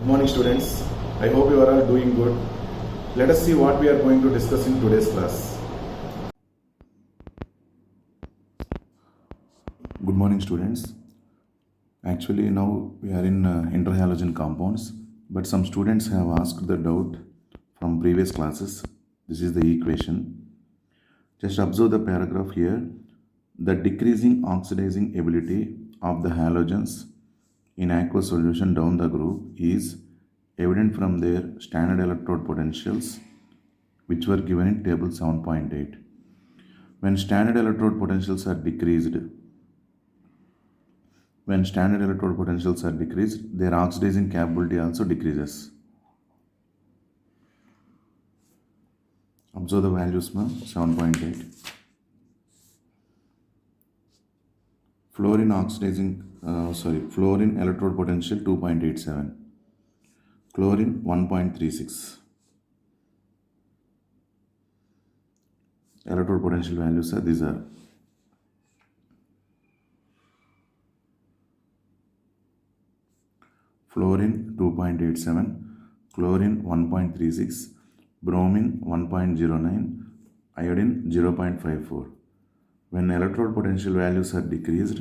Good morning students. I hope you are all doing good. Let us see what we are going to discuss in today's class. Good morning students. Actually now we are in interhalogen compounds, but some students have asked the doubt from previous classes. This is the equation. Just observe the paragraph here. The decreasing oxidizing ability of the halogens in aqueous solution down the group is evident from their standard electrode potentials, which were given in table 7.8. When standard electrode potentials are decreased, their oxidizing capability also decreases. Observe the values, 7.8. Fluorine electrode potential 2.87. Chlorine 1.36. Electrode potential values are these are. Fluorine 2.87, chlorine 1.36, bromine 1.09, iodine 0.54. When electrode potential values are decreased,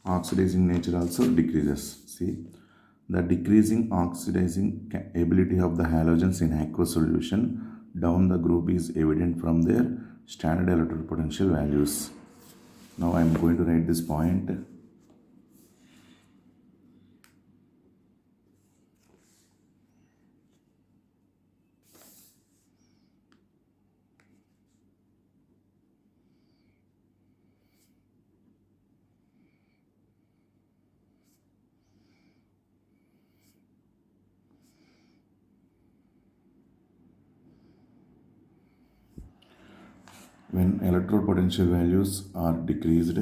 oxidizing nature also decreases. See, the decreasing oxidizing ability of the halogens in aqueous solution down the group is evident from their standard electrode potential values. Now I am going to write this point. When electrode potential values are decreased,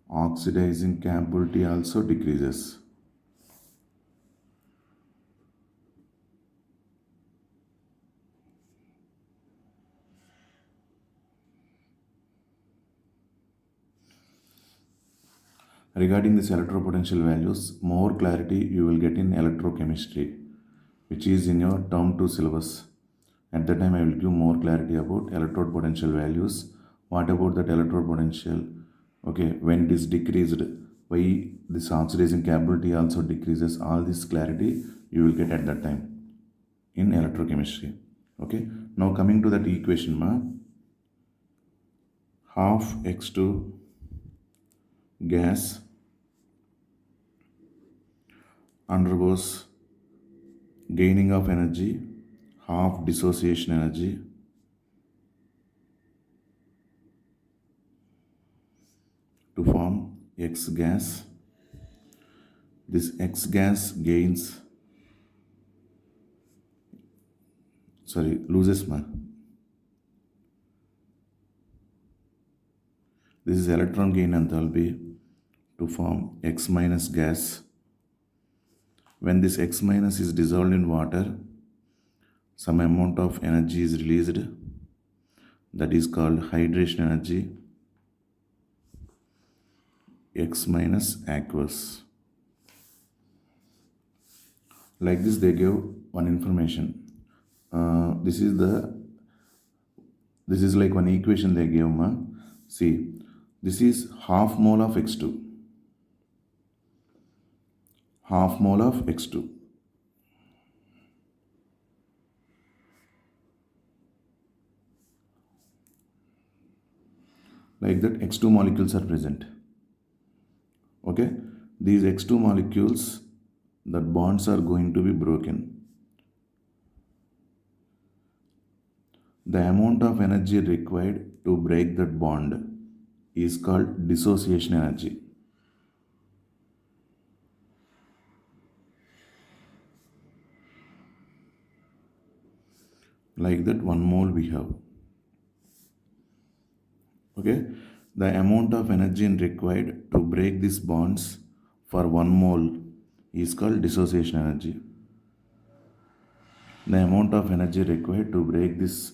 oxidizing capability also decreases. Regarding this electrode potential values, more clarity you will get in electrochemistry, which is in your term 2 syllabus. At that time I will give more clarity about electrode potential values. What about that electrode potential? Okay, when it is decreased, why this oxidizing capability also decreases? All this clarity you will get at that time in electrochemistry. Okay, now coming to that equation, half X2 gas undergoes gaining of energy, half dissociation energy, to form X gas. This X gas loses. This is electron gain enthalpy to form X minus gas. When this X minus is dissolved in water, some amount of energy is released, that is called hydration energy, X minus aqueous. Like this they give one information. This is like one equation they gave. See, this is half mole of X2. Half mole of X2. Like that X2 molecules are present. Okay, these X2 molecules, that bonds are going to be broken. The amount of energy required to break that bond is called dissociation energy. Like that 1 mole we have. Okay, the amount of energy required to break these bonds for 1 mole is called dissociation energy. The amount of energy required to break this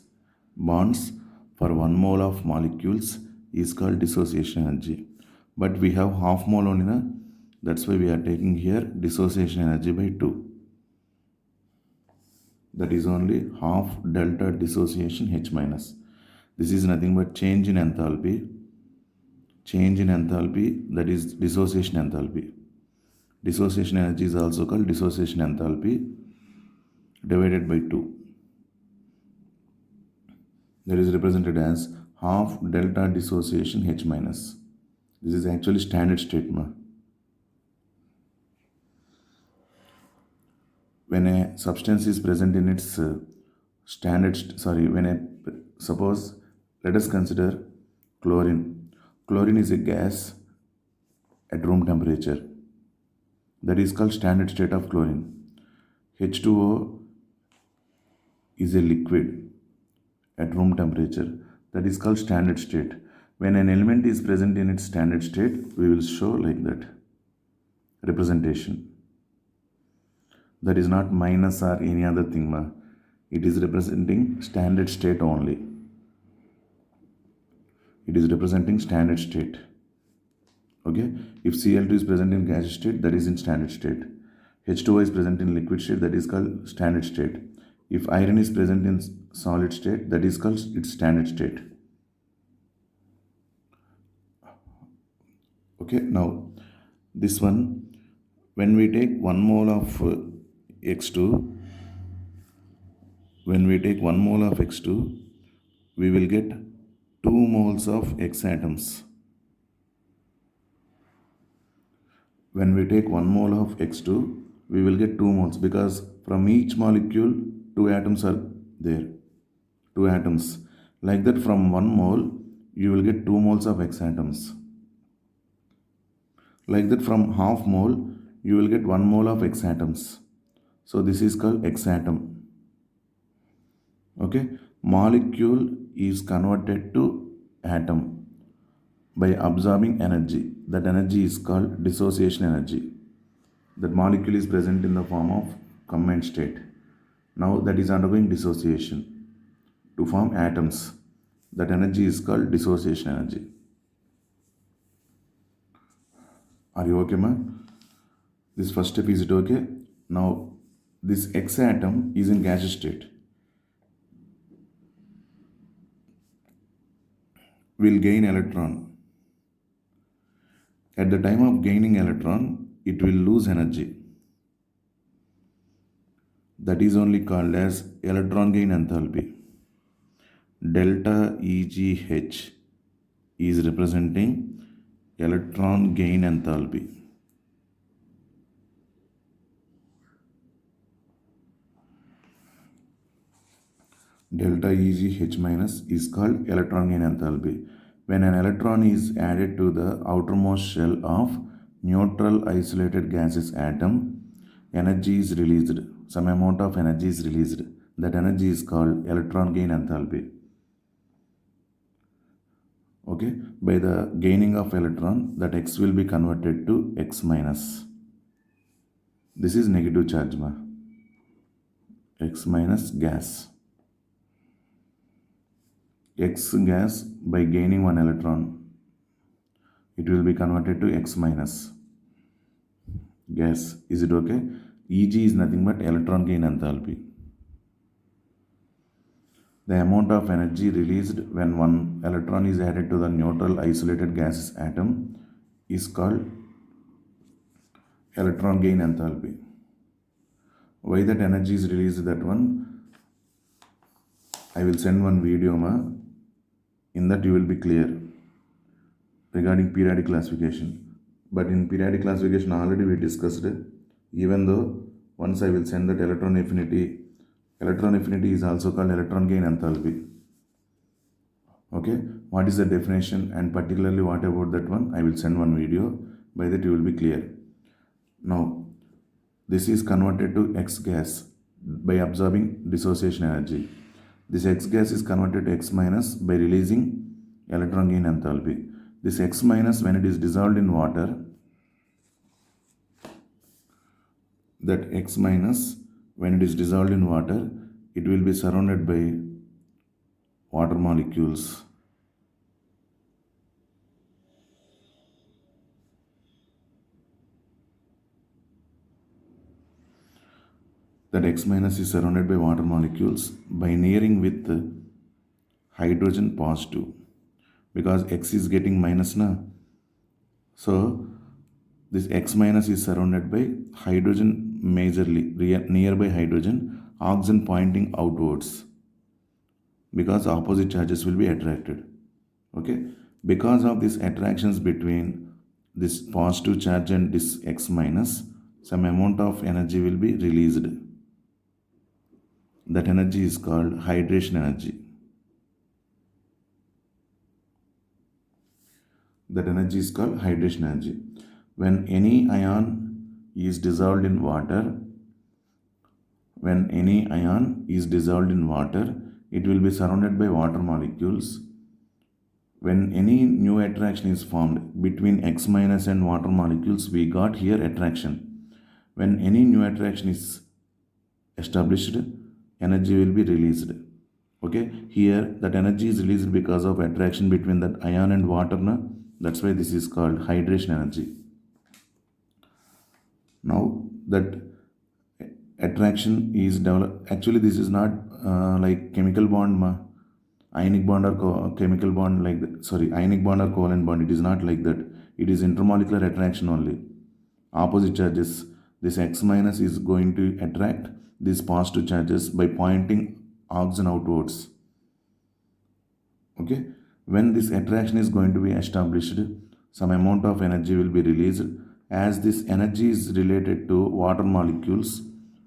bonds for 1 mole of molecules is called dissociation energy. But we have half mole only, na? That's why we are taking here dissociation energy by 2. That is only half delta dissociation H minus. This is nothing but change in enthalpy. Change in enthalpy, that is dissociation enthalpy. Dissociation energy is also called dissociation enthalpy divided by 2. That is represented as half delta dissociation H minus. This is actually standard state. When a substance is present in its suppose, let us consider chlorine. Chlorine is a gas at room temperature. That is called standard state of chlorine. H2O is a liquid at room temperature. That is called standard state. When an element is present in its standard state, we will show like that representation. That is not minus or any other thing. It is representing standard state only. It is representing standard state. Okay, if Cl2 is present in gaseous state, that is in standard state. H2O is present in liquid state, that is called standard state. If iron is present in solid state, that is called its standard state. Okay, now this one, when we take 1 mole of X2, we will get 2 moles of X atoms. When we take 1 mole of X2, we will get 2 moles because from each molecule 2 atoms are there. 2 atoms. Like that, from 1 mole you will get 2 moles of X atoms. Like that, from half mole you will get 1 mole of X atoms. So this is called X atom. Okay, molecule is converted to atom by absorbing energy. That energy is called dissociation energy. That molecule is present in the form of combined state. Now that is undergoing dissociation to form atoms. That energy is called dissociation energy. Are you okay, man? This first step, is it okay? Now this X atom is in gaseous state. Will gain electron. At the time of gaining electron, it will lose energy. That is only called as electron gain enthalpy. Delta EGH is representing electron gain enthalpy. Delta EGH minus is called electron gain enthalpy. When an electron is added to the outermost shell of neutral isolated gaseous atom, energy is released. Some amount of energy is released. That energy is called electron gain enthalpy. Okay, by the gaining of electron, that X will be converted to X minus. This is negative charge, X minus gas. X gas, by gaining 1 electron, it will be converted to X minus gas. Is it okay? Eg is nothing but electron gain enthalpy. The amount of energy released when 1 electron is added to the neutral isolated gaseous atom is called electron gain enthalpy. Why that energy is released, that one, I will send one video, in that you will be clear regarding periodic classification. But in periodic classification already we discussed it. Even though once I will send that electron affinity is also called electron gain enthalpy. Okay, what is the definition and particularly what about that one, I will send one video. By that you will be clear. Now this is converted to X gas by absorbing dissociation energy. This X gas is converted to X minus by releasing electron gain enthalpy. This X minus, when it is dissolved in water, that X minus, when it is dissolved in water, it will be surrounded by water molecules. That X minus is surrounded by water molecules by nearing with hydrogen positive, because X is getting minus na. So this X minus is surrounded by hydrogen majorly, nearby hydrogen, oxygen pointing outwards, because opposite charges will be attracted. Okay, because of these attractions between this positive charge and this X minus, some amount of energy will be released. That energy is called hydration energy. That energy is called hydration energy. When any ion is dissolved in water, it will be surrounded by water molecules. When any new attraction is formed between X minus and water molecules, we got here attraction. When any new attraction is established, energy will be released. Okay, here that energy is released because of attraction between that ion and water. That's why this is called hydration energy. Now that attraction is developed, actually this is not like chemical bond, ionic bond or chemical bond like that. Sorry, ionic bond or covalent bond. It is not like that. It is intermolecular attraction only. Opposite charges. This X minus is going to attract these positive charges by pointing oxygen outwards. Okay, when this attraction is going to be established, some amount of energy will be released. As this energy is related to water molecules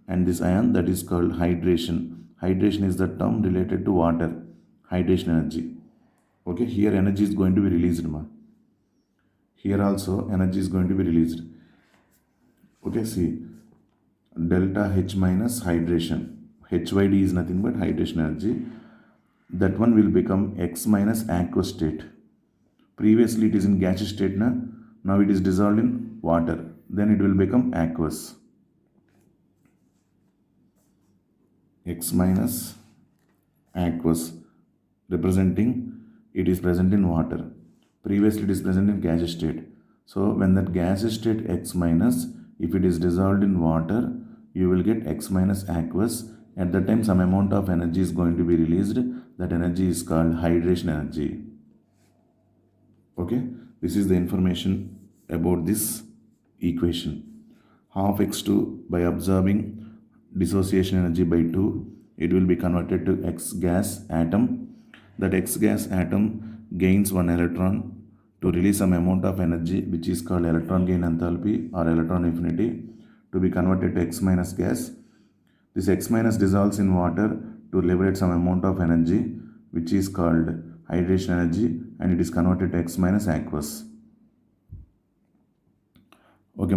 and this ion, that is called hydration. Hydration is the term related to water. Hydration energy. Okay, here energy is going to be released. Here also energy is going to be released. Okay, see, delta H minus hydration. HYD is nothing but hydration energy. That one will become X minus aqueous state. Previously it is in gaseous state. Now it is dissolved in water. Then it will become aqueous. X minus aqueous, representing it is present in water. Previously it is present in gaseous state. So when that gaseous state X minus, if it is dissolved in water, you will get X minus aqueous. At that time some amount of energy is going to be released. That energy is called hydration energy. Okay, this is the information about this equation. Half x2 by absorbing dissociation energy by 2, it will be converted to X gas atom. That X gas atom gains one electron to release some amount of energy, which is called electron gain enthalpy or electron affinity, to be converted to X minus gas. This X minus dissolves in water to liberate some amount of energy, which is called hydration energy, and it is converted to X minus aqueous. Okay,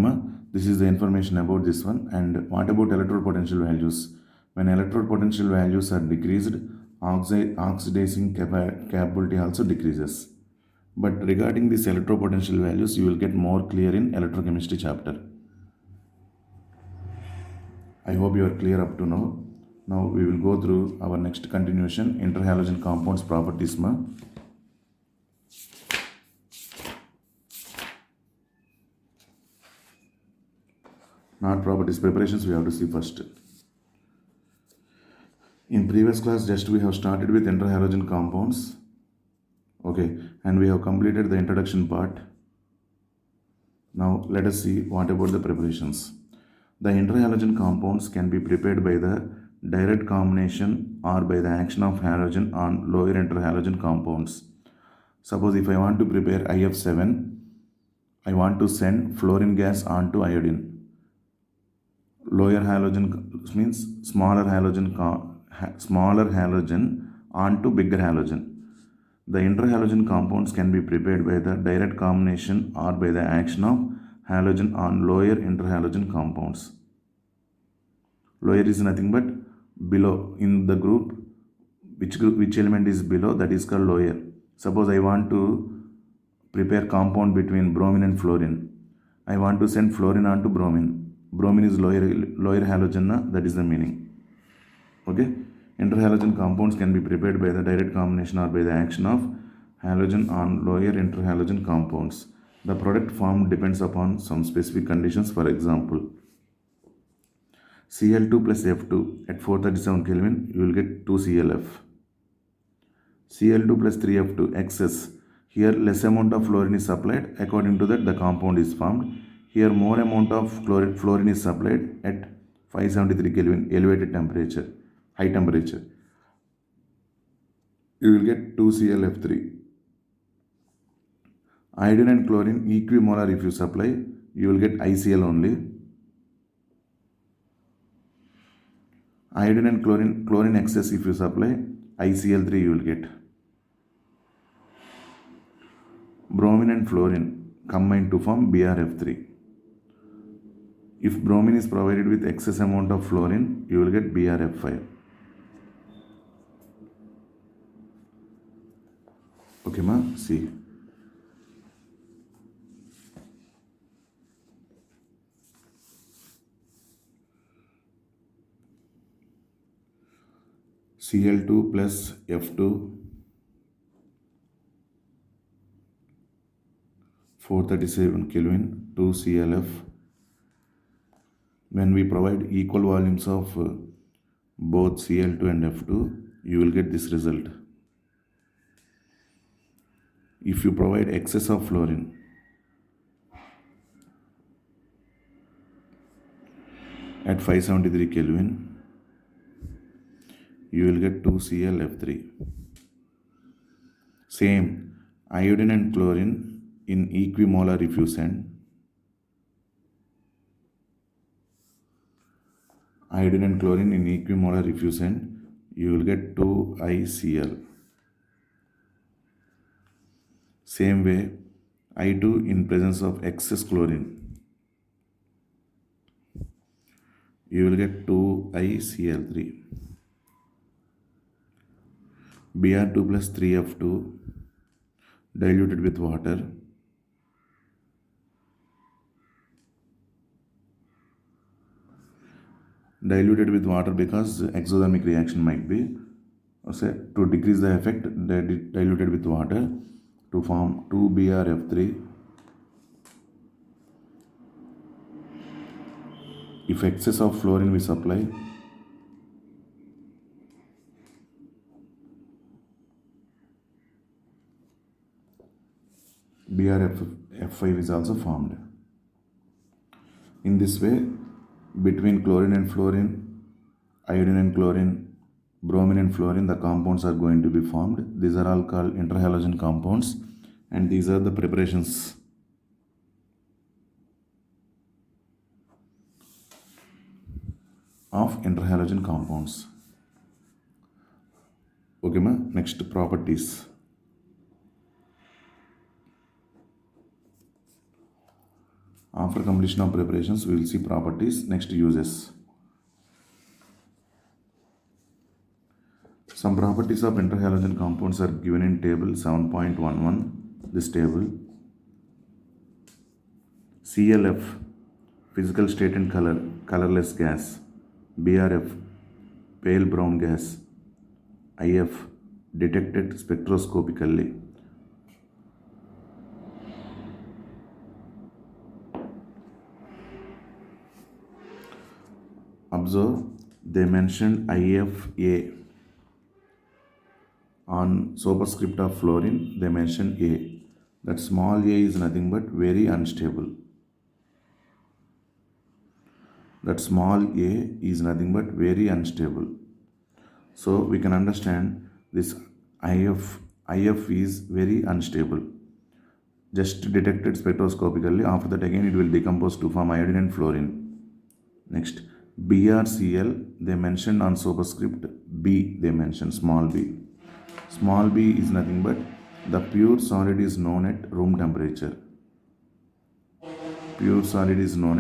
this is the information about this one. And what about electrode potential values? When electrode potential values are decreased, oxidizing capability also decreases. But regarding these electrode potential values, you will get more clear in electrochemistry chapter. I hope you are clear up to now. Now we will go through our next continuation, interhalogen compounds properties. Not properties, preparations we have to see first. In previous class, just we have started with interhalogen compounds. Okay, and we have completed the introduction part. Now let us see what about the preparations. The interhalogen compounds can be prepared by the direct combination or by the action of halogen on lower interhalogen compounds. Suppose if I want to prepare IF7, I want to send fluorine gas onto iodine. Lower halogen means smaller halogen onto bigger halogen. The interhalogen compounds can be prepared by the direct combination or by the action of halogen on lower interhalogen compounds. Lower is nothing but below. In the group, which element is below, that is called lower. Suppose I want to prepare compound between bromine and fluorine. I want to send fluorine onto bromine. Bromine is lower halogen, that is the meaning. Okay. Interhalogen compounds can be prepared by the direct combination or by the action of halogen on lower interhalogen compounds. The product formed depends upon some specific conditions. For example, Cl2 plus F2 at 437 Kelvin, you will get 2ClF. Cl2 plus 3F2 excess. Here less amount of fluorine is supplied. According to that, the compound is formed. Here more amount of fluorine is supplied at 573 Kelvin, elevated temperature, high temperature. You will get 2ClF3. Iodine and chlorine equimolar if you supply, you will get ICl only. Iodine and chlorine excess if you supply, ICl3 you will get. Bromine and fluorine combine to form BrF3. If bromine is provided with excess amount of fluorine, you will get BrF5. Okay ma, see. Cl2 plus F2, 437 Kelvin, 2ClF. When we provide equal volumes of both Cl2 and F2, you will get this result. If you provide excess of fluorine, at 573 Kelvin, you will get 2ClF3. Same, iodine and chlorine in equimolar if you send. Iodine and chlorine in equimolar if you send, you will get 2ICl. Same way, I2 in presence of excess chlorine, you will get 2ICl3. Br2 plus 3F2 diluted with water, because exothermic reaction might be, to decrease the effect, diluted with water to form 2BrF3. If excess of fluorine we supply, BrF5 is also formed. In this way, between chlorine and fluorine, iodine and chlorine, bromine and fluorine, the compounds are going to be formed. These are all called interhalogen compounds, and these are the preparations of interhalogen compounds. Okay ma, next properties. After completion of preparations, we will see properties. Next, uses. Some properties of interhalogen compounds are given in table 7.11. This table. ClF, physical state and color, colorless gas. BrF, pale brown gas. IF, detected spectroscopically. Observe, they mentioned IFA. On superscript of fluorine, they mentioned A. That small a is nothing but very unstable. So we can understand this IF is very unstable. Just detected spectroscopically. After that again it will decompose to form iodine and fluorine. Next, BrCl, they mentioned on superscript B, they mentioned small b. Small b is nothing but the pure solid is known at room temperature. Its solid is known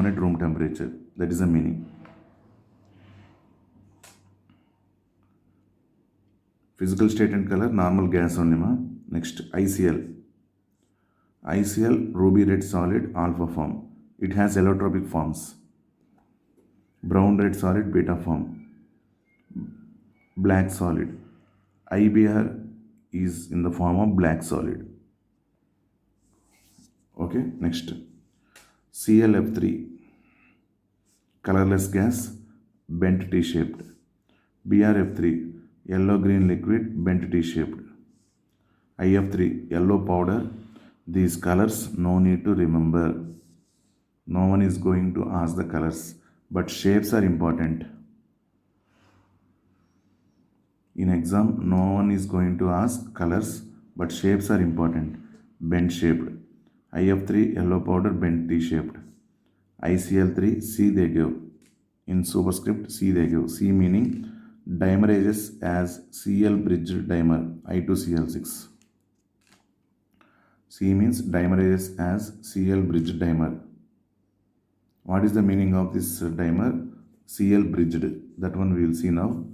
at room temperature. That is the meaning. Physical state and color, normal gas only ma. Next, ICl, ruby red solid, alpha form. It has allotropic forms. Brown red solid, beta form. black solid. IBr is in the form of black solid. Okay, next. ClF3, colorless gas, bent T-shaped. BrF3, yellow green liquid, bent T-shaped. IF3, yellow powder. These colors no need to remember. No one is going to ask the colors, but shapes are important. In exam, no one is going to ask colors, but shapes are important. Bent shaped. IF3, yellow powder, bent T-shaped. ICl3, C they give. In superscript, C they give. C meaning dimerages as Cl bridged dimer, I2Cl6. C means dimerages as Cl bridged dimer. What is the meaning of this dimer? Cl bridged. That one we will see now.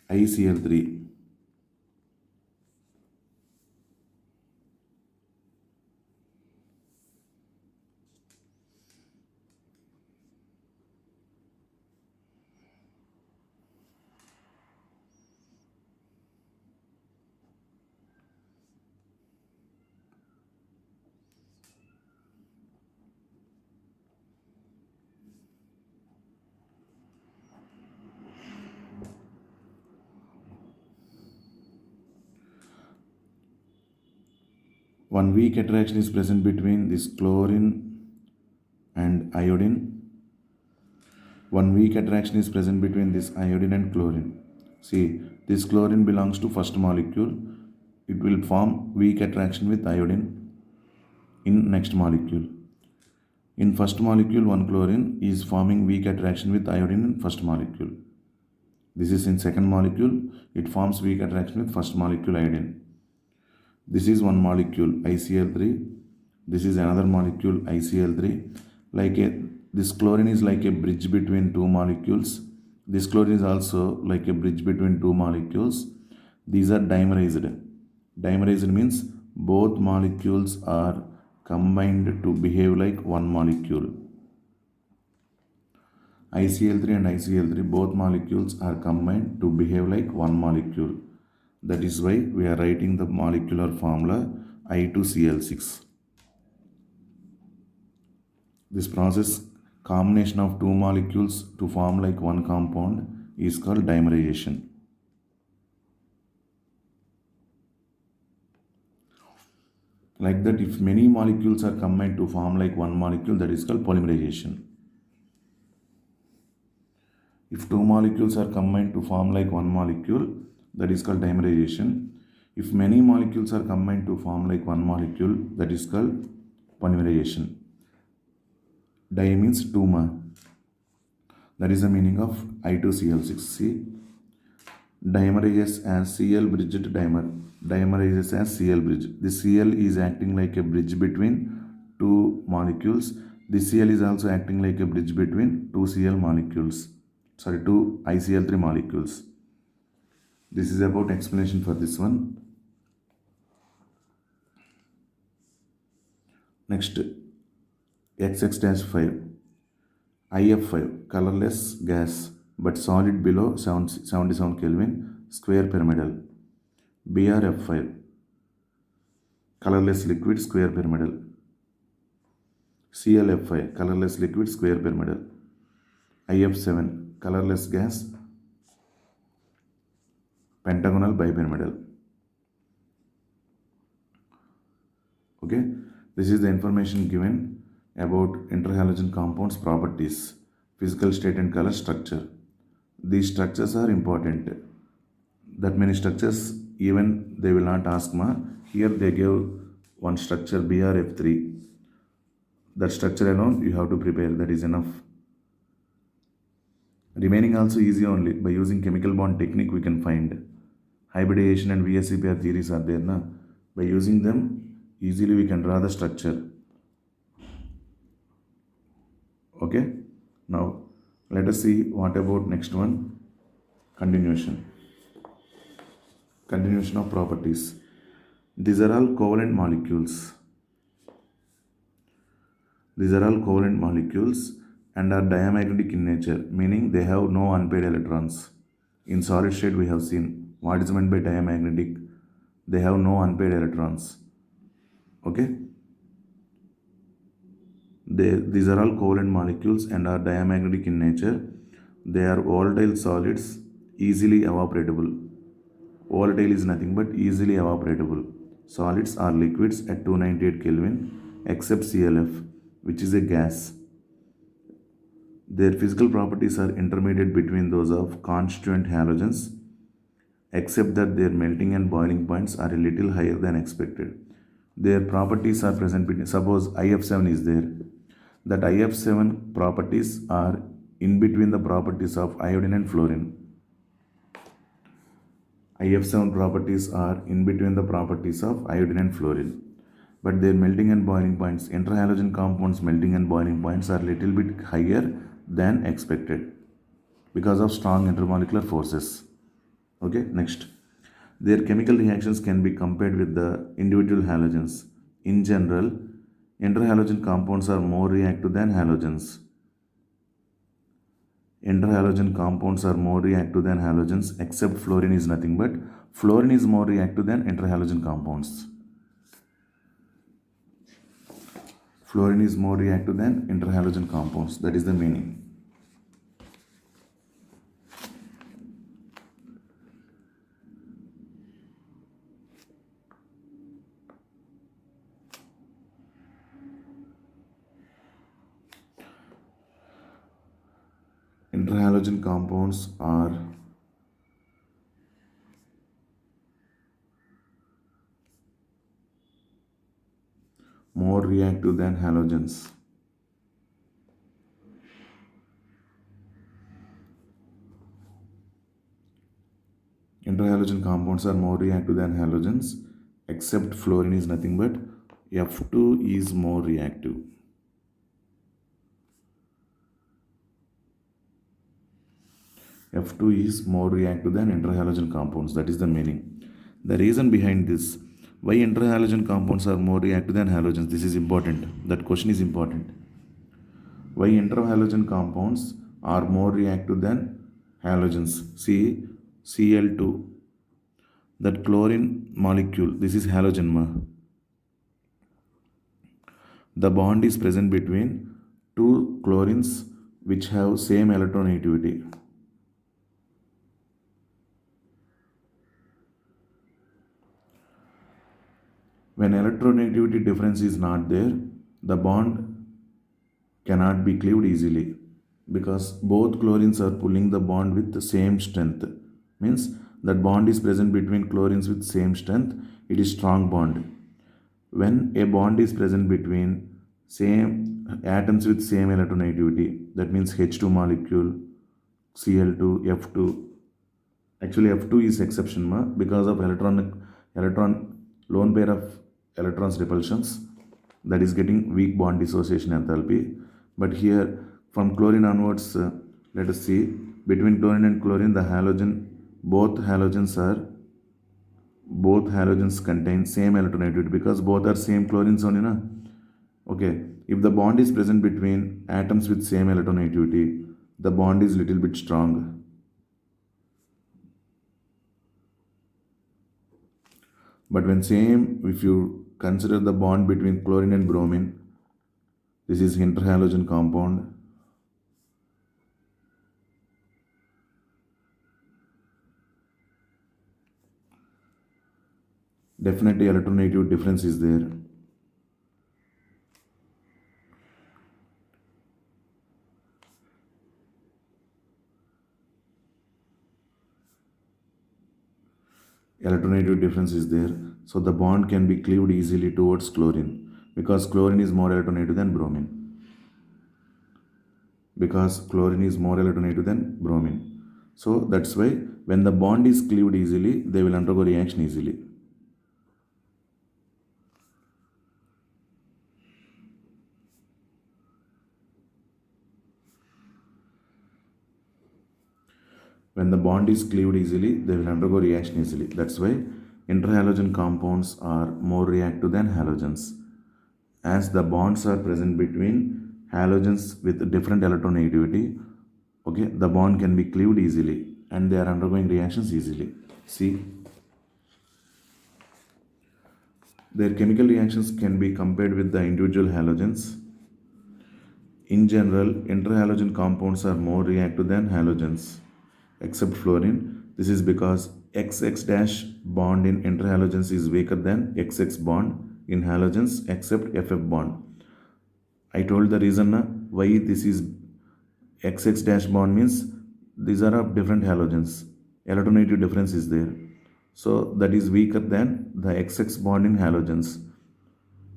ICl3. One weak attraction is present between this chlorine and iodine. One weak attraction is present between this iodine and chlorine. See, this chlorine belongs to first molecule. It will form weak attraction with iodine in next molecule. In first molecule, one chlorine is forming weak attraction with iodine in first molecule. This is in second molecule. It forms weak attraction with first molecule iodine. This is one molecule ICl3. This is another molecule ICl3. This chlorine is like a bridge between two molecules. This chlorine is also like a bridge between two molecules. These are dimerized. Dimerized means both molecules are combined to behave like one molecule. ICl3 and ICl3, both molecules are combined to behave like one molecule. That is why we are writing the molecular formula I2Cl6. This process, combination of two molecules to form like one compound, is called dimerization. Like that, if many molecules are combined to form like one molecule, that is called polymerization. If two molecules are combined to form like one molecule, that is called dimerization. If many molecules are combined to form like one molecule, that is called polymerization. Di means two ma. That is the meaning of I2Cl6. See, dimerizes as Cl bridged dimer. Dimerizes as Cl bridge. This Cl is acting like a bridge between two molecules. This Cl is also acting like a bridge between two Cl molecules. Sorry, two ICl3 molecules. This is about explanation for this one. Next, XX-5. IF5, colorless gas but solid below 77 Kelvin, square pyramidal. BrF5, colorless liquid, square pyramidal. ClF5, colorless liquid, square pyramidal. IF7, colorless gas, pentagonal bipyramidal. Okay, this is the information given about interhalogen compounds properties, physical state and color structure. These structures are important. That many structures even they will not ask ma. Here they give one structure BrF3. That structure alone you have to prepare, that is enough. Remaining also easy only. By using chemical bond technique we can find. Hybridization and VSEPR theories are there na. By using them easily we can draw the structure. Okay, now let us see what about next one. Continuation of properties. These are all covalent molecules. These are all covalent molecules and are diamagnetic in nature, meaning they have no unpaired electrons. In solid state, we have seen what is meant by diamagnetic. They have no unpaired electrons. Okay? These are all covalent molecules and are diamagnetic in nature. They are volatile solids, easily evaporatable. Volatile is nothing but easily evaporatable. Solids are liquids at 298 Kelvin except CLF, which is a gas. Their physical properties are intermediate between those of constituent halogens, except that their melting and boiling points are a little higher than expected. Their properties are present between, suppose IF7 is there, that IF7 properties are in between the properties of iodine and fluorine. IF7 properties are in between the properties of iodine and fluorine. But their melting and boiling points, interhalogen compounds melting and boiling points are little bit higher than expected because of strong intermolecular forces. Okay, next. Their chemical reactions can be compared with the individual halogens. In general, interhalogen compounds are more reactive than halogens. Interhalogen compounds are more reactive than halogens, except fluorine is nothing but fluorine is more reactive than interhalogen compounds. Fluorine is more reactive than interhalogen compounds. That is the meaning. Interhalogen compounds are more reactive than halogens. Interhalogen compounds are more reactive than halogens, except fluorine is nothing but F2 is more reactive. F2 is more reactive than interhalogen compounds. That is the meaning. The reason behind this, why interhalogen compounds are more reactive than halogens, this is important. That question is important. Why interhalogen compounds are more reactive than halogens? See, Cl2, that chlorine molecule, this is halogen. The bond is present between two chlorines which have same electronegativity. When electronegativity difference is not there, the bond cannot be cleaved easily because both chlorines are pulling the bond with the same strength. Means that bond is present between chlorines with same strength, it is strong bond. When a bond is present between same atoms with same electronegativity, that means H2 molecule, Cl2, F2. Actually F2 is exception because of electron lone pair of electrons repulsions, that is getting weak bond dissociation enthalpy. But here from chlorine onwards, let us see, between chlorine and chlorine the halogen, both halogens contain same electronegativity because both are same chlorines only na. Okay, if the bond is present between atoms with same electronegativity, the bond is little bit strong. But when same, if you consider the bond between chlorine and bromine, this is interhalogen compound. Definitely electronegative difference is there. Electronegative difference is there, so the bond can be cleaved easily towards chlorine because chlorine is more electronegative than bromine. So that's why when the bond is cleaved easily, they will undergo reaction easily. When the bond is cleaved easily, they will undergo reaction easily. That's why interhalogen compounds are more reactive than halogens. as the bonds are present between halogens with different electronegativity. Okay, the bond can be cleaved easily and they are undergoing reactions easily. See, their chemical reactions can be compared with the individual halogens. In general, interhalogen compounds are more reactive than halogens, except fluorine. This is because XX dash bond in interhalogens is weaker than XX bond in halogens except FF bond. I told the reason why this is XX dash bond means these are of different halogens. Electronegative difference is there. So that is weaker than the XX bond in halogens.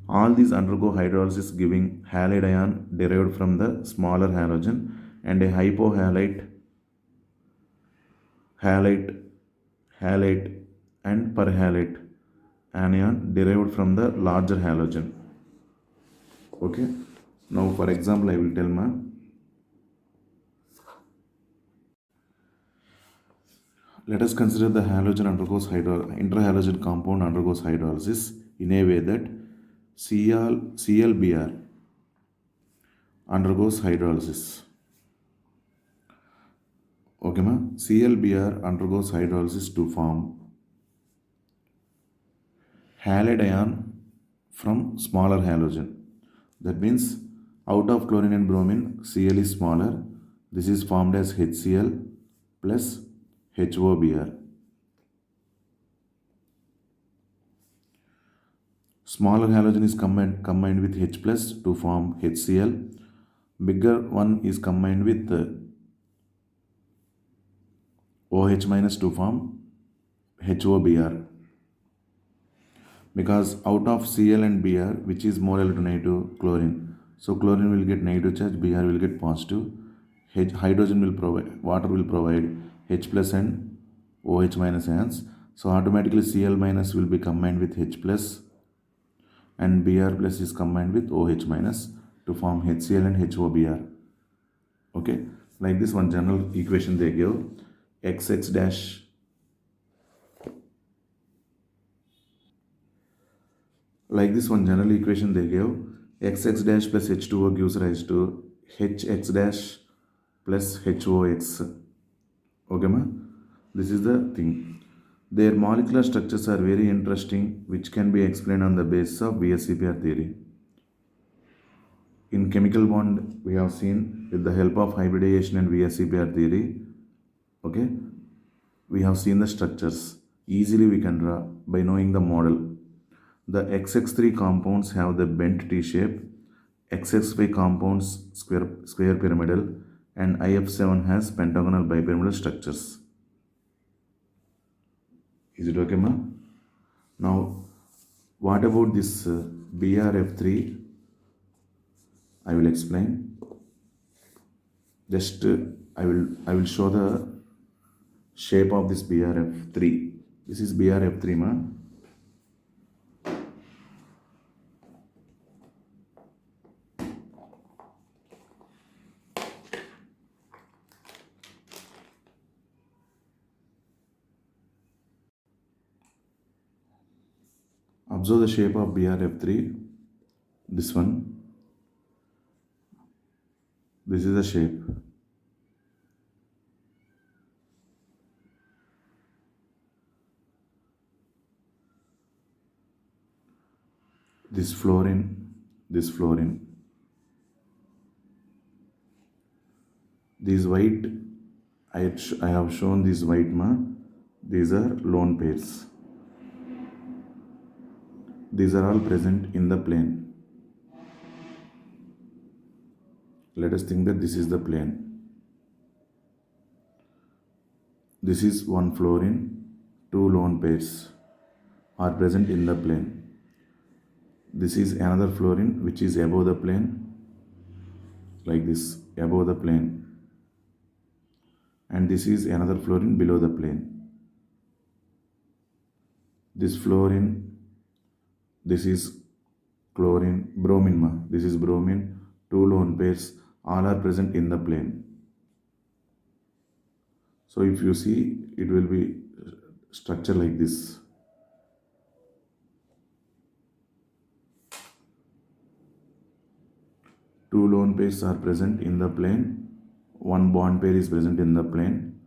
All these undergo hydrolysis giving halide ion derived from the smaller halogen and a hypohalite, halite, halate and perhalate anion derived from the larger halogen. Okay. Now for example I will tell ma. Let us consider the halogen undergoes interhalogen compound undergoes hydrolysis in a way that ClBr undergoes hydrolysis. Okay, ma? ClBr undergoes hydrolysis to form halide ion from smaller halogen. That means out of chlorine and bromine, Cl is smaller. This is formed as HCl plus HOBr. Smaller halogen is combined with H plus to form HCl. Bigger one is combined with OH minus to form HOBr. Because out of Cl and Br, which is more electronegative, chlorine. So chlorine will get negative charge, Br will get positive. Hydrogen will provide, water will provide H plus and OH minus ions. So automatically Cl minus will be combined with H plus and Br plus is combined with OH minus to form HCl and HOBr. Okay, like this one general equation they give XX dash like this one general equation they give XX dash plus H2O gives rise to HX dash plus HOX. Okay ma? This is the thing. Their molecular structures are very interesting, which can be explained on the basis of VSEPR theory. In chemical bond, we have seen with the help of hybridization and VSEPR theory, okay, we have seen the structures. Easily we can draw by knowing the model. The XX3 compounds have the bent T shape, XX5 compounds square pyramidal, and IF7 has pentagonal bipyramidal structures. Is it okay, ma? Now, what about this BRF3? I will explain. Just I will show the shape of this BRF3. This is BRF3, ma. Observe the shape of BRF3. This one. This is the shape. This fluorine, this fluorine. These white, I have shown this white ma. These are lone pairs. These are all present in the plane. Let us think that this is the plane. This is one fluorine, two lone pairs are present in the plane. This is another fluorine which is above the plane, like this, above the plane. And this is another fluorine below the plane. This fluorine, this is chlorine, bromine, this is bromine, two lone pairs, all are present in the plane. So if you see, it will be structure like this. Two lone pairs are present in the plane. One bond pair is present in the plane.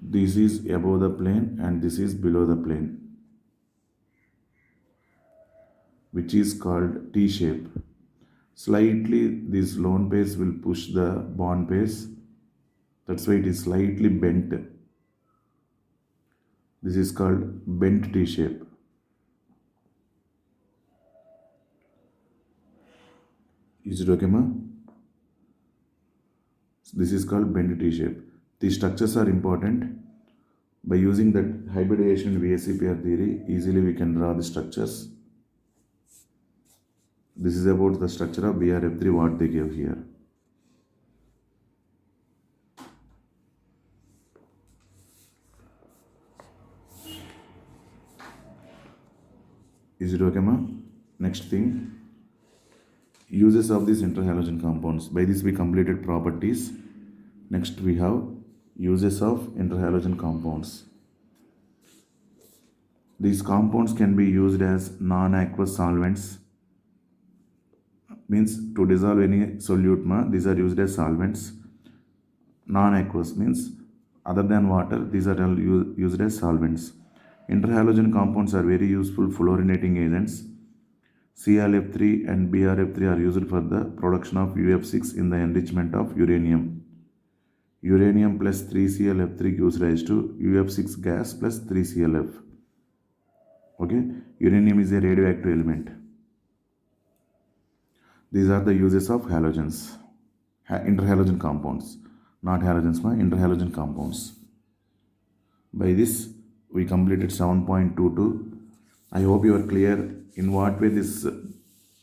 This is above the plane and this is below the plane, which is called T shape. Slightly these lone pairs will push the bond pairs. That's why it is slightly bent. This is called bent T shape. Is it okay, ma? This is called bent T shape. These structures are important. By using that hybridization VSEPR theory, easily we can draw the structures. This is about the structure of BRF3, what they give here. Is it okay, ma? Next thing, uses of these interhalogen compounds. By this we completed properties. Next we have uses of interhalogen compounds. These compounds can be used as non-aqueous solvents. Means to dissolve any solute, these are used as solvents. Non-aqueous means other than water, these are all used as solvents. Interhalogen compounds are very useful fluorinating agents. ClF3 and BrF3 are used for the production of UF6 in the enrichment of uranium. Uranium plus 3ClF3 gives rise to UF6 gas plus 3ClF. Okay, uranium is a radioactive element. These are the uses of halogens, interhalogen compounds, not halogens, interhalogen compounds. By this, we completed 7.22. I hope you are clear in what way this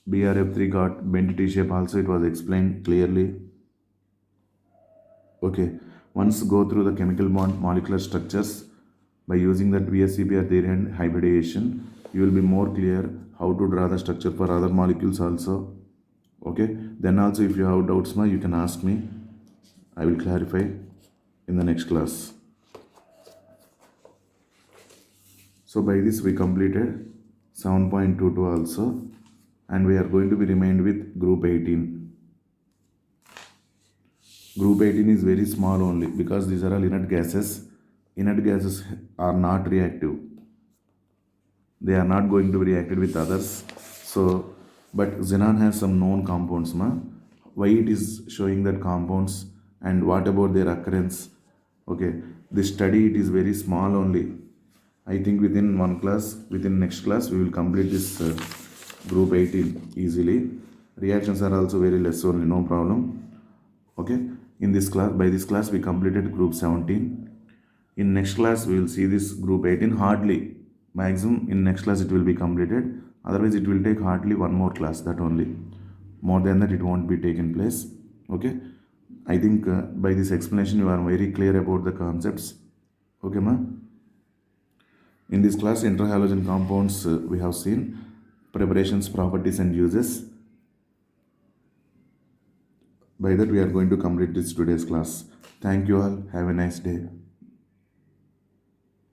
BRF3 got bent T shape. Also, it was explained clearly. Okay, once go through the chemical bond molecular structures by using that VSEPR theory and hybridization, you will be more clear how to draw the structure for other molecules also. Okay, then also if you have doubts, you can ask me. I will clarify in the next class. So by this we completed 7.22 also, and we are going to be remained with group 18. Group 18 is very small only because these are all inert gases. Inert gases are not reactive. They are not going to be reacted with others. So, but xenon has some known compounds. Why it is showing that compounds and what about their occurrence? Okay, this study it is very small only. I think within one class, within next class, we will complete this group 18 easily. Reactions are also very less only, no problem. Okay, in this class, by this class we completed group 17. In next class we will see this group 18 hardly. Maximum in next class it will be completed. Otherwise it will take hardly one more class, that only. More than that it won't be taken place. Okay, I think by this explanation you are very clear about the concepts. Okay, ma? In this class, interhalogen compounds we have seen, preparations, properties and uses. By that we are going to complete this today's class. Thank you all. Have a nice day.